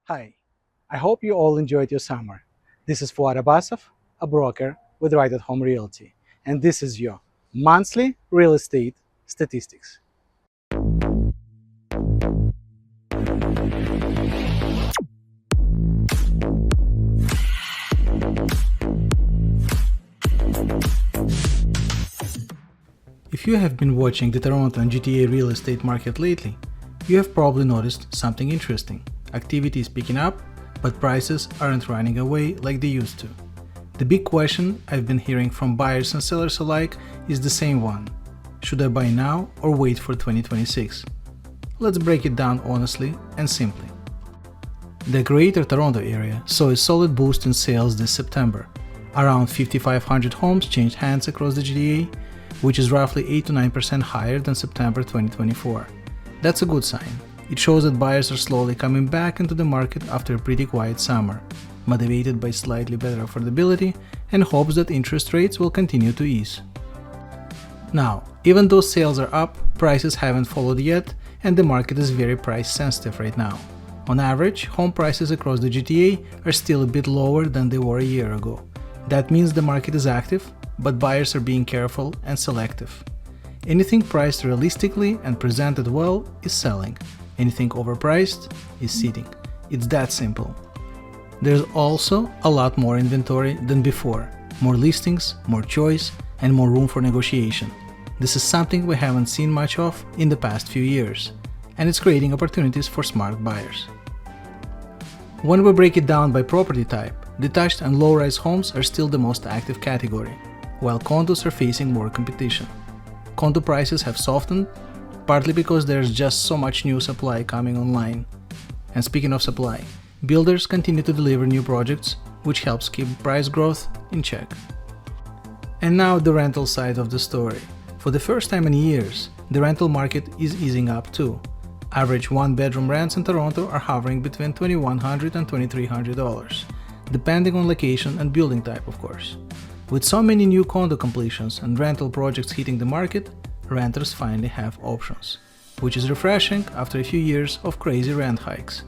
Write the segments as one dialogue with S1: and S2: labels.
S1: Hi, I hope you all enjoyed your summer. This is Fuad Abasov, a broker with Right at Home Realty, and this is your monthly real estate statistics. If you have been watching the Toronto and GTA real estate market lately, you have probably noticed something interesting. Activity is picking up, but prices aren't running away like they used to. The big question I've been hearing from buyers and sellers alike is the same one. Should I buy now or wait for 2026? Let's break it down honestly and simply. The Greater Toronto area saw a solid boost in sales this September. Around 5,500 homes changed hands across the GTA, which is roughly 8 to 9% higher than September 2024. That's a good sign. It shows that buyers are slowly coming back into the market after a pretty quiet summer, motivated by slightly better affordability and hopes that interest rates will continue to ease. Now, even though sales are up, prices haven't followed yet, and the market is very price sensitive right now. On average, home prices across the GTA are still a bit lower than they were a year ago. That means the market is active, but buyers are being careful and selective. Anything priced realistically and presented well is selling. Anything overpriced is sitting. It's that simple. There's also a lot more inventory than before, more listings, more choice, and more room for negotiation. This is something we haven't seen much of in the past few years, and it's creating opportunities for smart buyers. When we break it down by property type, detached and low-rise homes are still the most active category, while condos are facing more competition. Condo prices have softened, partly because there's just so much new supply coming online. And speaking of supply, builders continue to deliver new projects, which helps keep price growth in check. And now the rental side of the story. For the first time in years, the rental market is easing up too. Average one-bedroom rents in Toronto are hovering between $2,100 and $2,300, depending on location and building type, of course. With so many new condo completions and rental projects hitting the market, renters finally have options, which is refreshing after a few years of crazy rent hikes.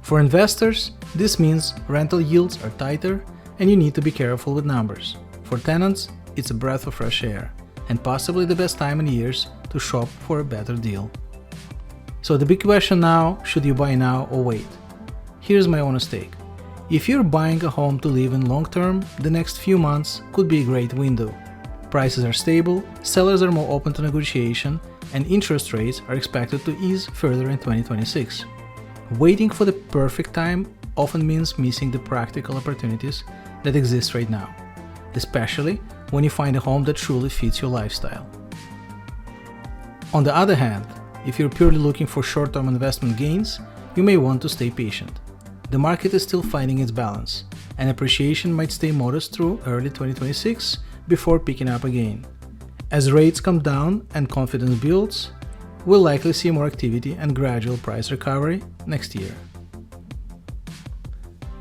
S1: For investors, this means rental yields are tighter and you need to be careful with numbers. For tenants, it's a breath of fresh air and possibly the best time in years to shop for a better deal. So the big question now, should you buy now or wait? Here's my honest take. If you're buying a home to live in long term, the next few months could be a great window. Prices are stable, sellers are more open to negotiation, and interest rates are expected to ease further in 2026. Waiting for the perfect time often means missing the practical opportunities that exist right now, especially when you find a home that truly fits your lifestyle. On the other hand, if you're purely looking for short-term investment gains, you may want to stay patient. The market is still finding its balance, and appreciation might stay modest through early 2026 before picking up again. As rates come down and confidence builds, we'll likely see more activity and gradual price recovery next year.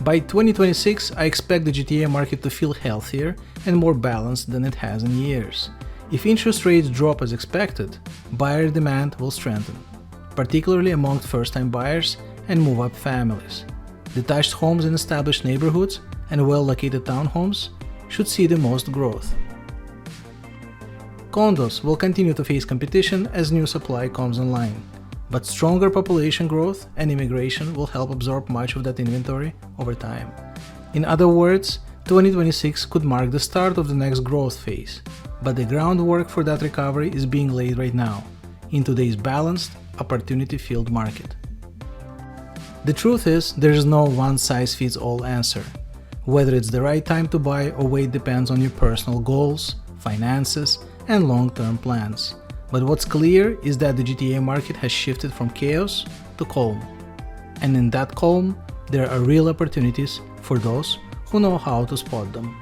S1: By 2026, I expect the GTA market to feel healthier and more balanced than it has in years. If interest rates drop as expected, buyer demand will strengthen, particularly among first-time buyers and move-up families. Detached homes in established neighborhoods and well-located townhomes should see the most growth. Condos will continue to face competition as new supply comes online, but stronger population growth and immigration will help absorb much of that inventory over time. In other words, 2026 could mark the start of the next growth phase, but the groundwork for that recovery is being laid right now, in today's balanced, opportunity-filled market. The truth is, there is no one-size-fits-all answer. Whether it's the right time to buy or wait depends on your personal goals, finances, and long-term plans. But what's clear is that the GTA market has shifted from chaos to calm. And in that calm, there are real opportunities for those who know how to spot them.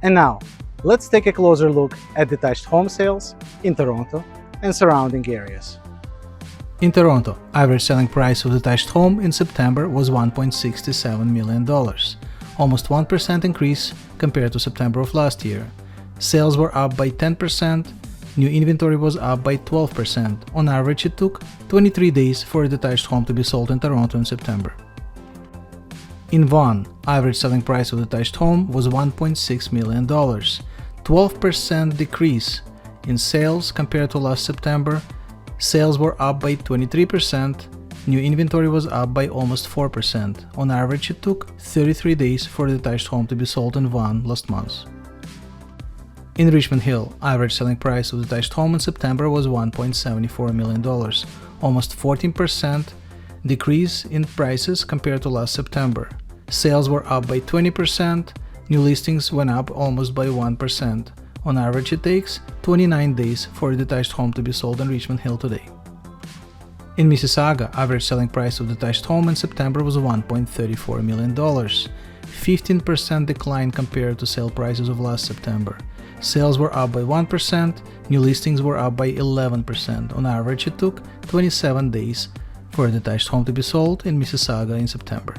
S1: And now, let's take a closer look at detached home sales in Toronto and surrounding areas. In Toronto, average selling price of detached home in September was $1.67 million, almost 1% increase compared to September of last year. Sales were up by 10% new inventory was up by 12%. On average, it took 23 days for a detached home to be sold in Toronto in September. In Vaughan, average selling price of a detached home was $1.6 million, 12% decrease in sales compared to last September. Sales were up by 23%. New inventory was up by almost 4%. On average, it took 33 days for a detached home to be sold in Vaughan last month. In Richmond Hill, average selling price of a detached home in September was $1.74 million, almost 14% decrease in prices compared to last September. Sales were up by 20%. New listings went up almost by 1%. On average, it takes 29 days for a detached home to be sold in Richmond Hill today. In Mississauga, average selling price of detached home in September was $1.34 million, 15% decline compared to sale prices of last September. Sales were up by 1%, new listings were up by 11%. On average, it took 27 days for a detached home to be sold in Mississauga in September.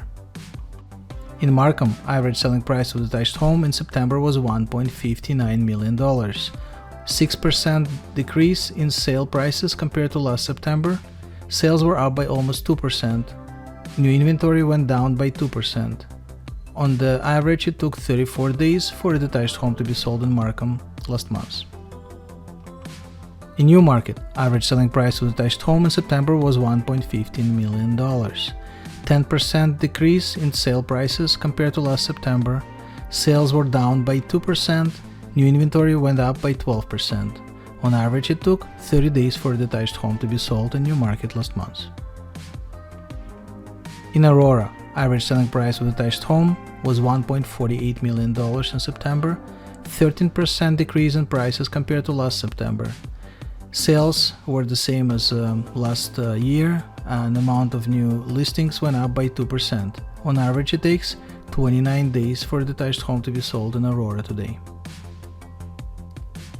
S1: In Markham, average selling price of detached home in September was $1.59 million, 6% decrease in sale prices compared to last September. Sales were up by almost 2%. New inventory went down by 2%. On the average, it took 34 days for a detached home to be sold in Markham last month. In Newmarket, average selling price of detached home in September was $1.15 million, 10% decrease in sale prices compared to last September. Sales were down by 2%. New inventory went up by 12%. On average, it took 30 days for a detached home to be sold in Newmarket last month. In Aurora, average selling price of a detached home was $1.48 million in September, 13% decrease in prices compared to last September. Sales were the same as last year, and the amount of new listings went up by 2%. On average, it takes 29 days for a detached home to be sold in Aurora today.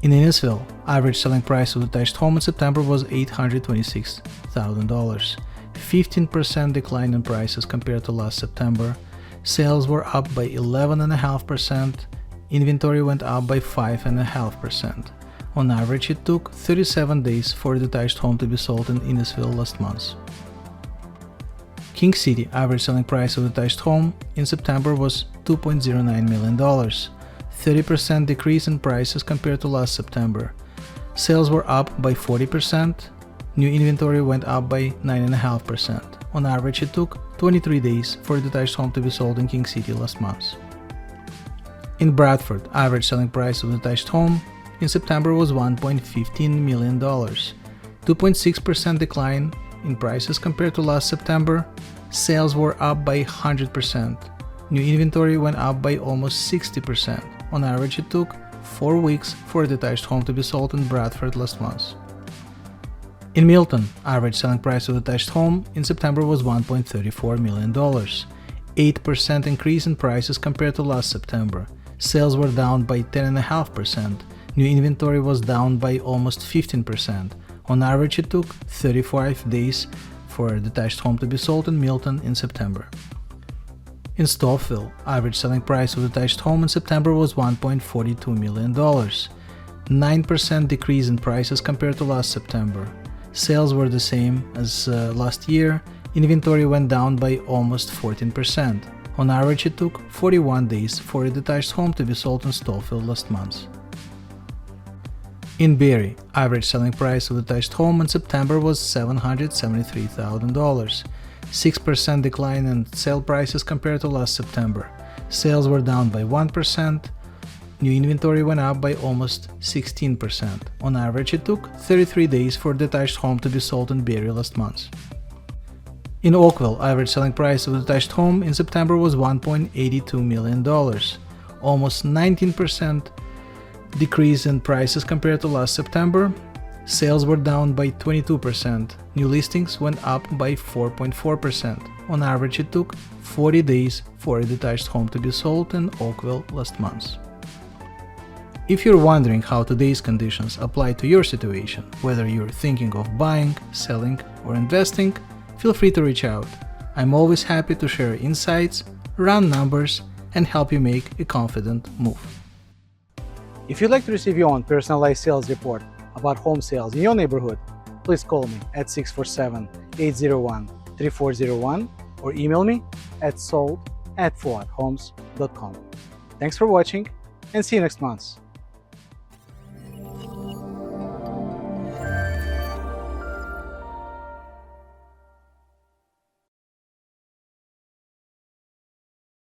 S1: In Innisfil, average selling price of a detached home in September was $826,000, 15% decline in prices compared to last September. Sales were up by 11.5%. Inventory went up by 5.5%. On average, it took 37 days for a detached home to be sold in Innisfil last month. King City, average selling price of a detached home in September was $2.09 million, 30% decrease in prices compared to last September. Sales were up by 40%. New inventory went up by 9.5%. On average, it took 23 days for a detached home to be sold in King City last month. In Bradford, average selling price of a detached home in September was $1.15 million, 2.6% decline in prices compared to last September. Sales were up by 100%. New inventory went up by almost 60%. On average, it took 4 weeks for a detached home to be sold in Bradford last month. In Milton, average selling price of a detached home in September was $1.34 million, 8% increase in prices compared to last September. Sales were down by 10.5%. New inventory was down by almost 15%. On average, it took 35 days for a detached home to be sold in Milton in September. In Stoufville, average selling price of a detached home in September was $1.42 million, 9% decrease in prices compared to last September. Sales were the same as last year. Inventory went down by almost 14%. On average, it took 41 days for a detached home to be sold in Stoufville last month. In Barrie, average selling price of a detached home in September was $773,000, 6% decline in sale prices compared to last September. Sales were down by 1%. New inventory went up by almost 16%. On average, it took 33 days for a detached home to be sold in Barrie last month. In Oakville, average selling price of a detached home in September was $1.82 million, almost 19% decrease in prices compared to last September. Sales were down by 22%. New listings went up by 4.4%. On average, it took 40 days for a detached home to be sold in Oakville last month. If you're wondering how today's conditions apply to your situation, whether you're thinking of buying, selling, or investing, feel free to reach out. I'm always happy to share insights, run numbers, and help you make a confident move.
S2: If you'd like to receive your own personalized sales report
S1: about home sales in your neighborhood, please call me at 647-801-3401 or email me at sold@fuadhomes.com. Thanks for watching and see you next month.